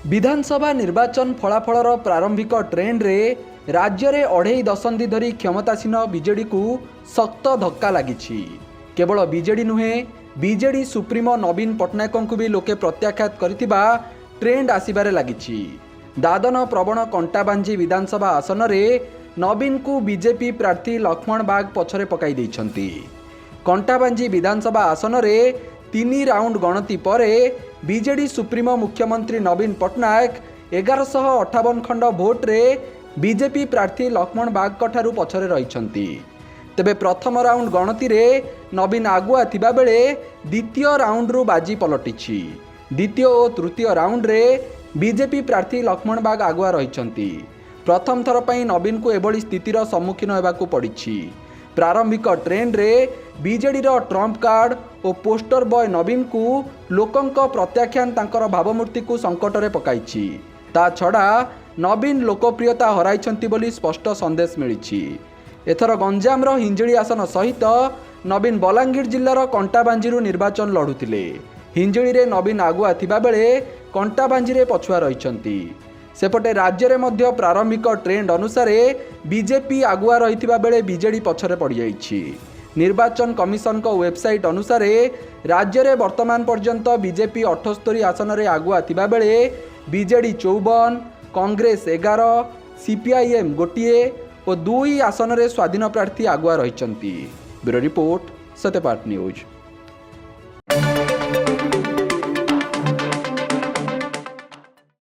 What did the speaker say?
विधानसभा निर्वाचन फलाफलर प्रारंभिक ट्रेंड रे राज्य में 2.5 दशंधि धरी क्षमतासीन बीजेडी को शक्त धक्का लगी। केवल बीजेडी नुहे बीजेडी सुप्रीमो नवीन पट्टनायक को भी लोके प्रत्याख्यात करथिबा ट्रेंड आसीबारे लगी। दादन प्रवण कंटाबांजी विधानसभा आसन में नवीन को बीजेपी प्रार्थी लक्ष्मण बाग पछरे पकाई देइछंती। कंटाबांजी विधानसभा आसन में 3 राउंड गणति पर बीजेडी सुप्रीमो मुख्यमंत्री नवीन पट्टनायक 1158 खंड भोट रे बीजेपी प्रार्थी लक्ष्मण बाग ठारू पछरे रहिछंती। तेबे प्रथम राउंड गणति रे नवीन आगुआ थिबा बेले द्वितीय राउंड रु बाजी पलटिछि। द्वितीय और तृतीय राउंड रे बीजेपी प्रार्थी लक्ष्मण बाग आगुआ रहिछंती। प्रथम थर पई नवीन को एभली स्थितिर सम्मुखीन हेबाकू पड़िछि। प्रारंभिक ट्रेंड रे बीजेडी रो ट्रम्प कार्ड और पोस्टर बॉय नवीन को लोकंक प्रत्याख्यान तांकर भावमूर्ति को संकट रे पकाइछि। ता छड़ा नवीन लोकप्रियता हराइछंती बोली स्पष्ट संदेश मिलिछि। एथर गंजाम रो हिंजिली आसन सहित नवीन बलांगीर जिल्लार कंटाबांजीरु निर्वाचन लढुथिले। हिंजिली रे नवीन आगुआ थिबा बेले कंटाबांजी रे पछुआ रहिछंती। सेपटे राज्य में मध्य प्रारंभिक ट्रेंड अनुसार बीजेपी आगुआ रहिथिबा बेले बीजेडी पछरे पड़ जाइछि। निर्वाचन कमिशन को वेबसाइट अनुसार राज्य में वर्तमान पर्यंत बीजेपी 78 आसन में आगुआ थिबा बेले बीजेडी 54, कांग्रेस 11, सीपीआईएम गोटे और 2 आसन में स्वाधीन प्रार्थी आगुआ रहिछंती। Bureau report Satyapath news.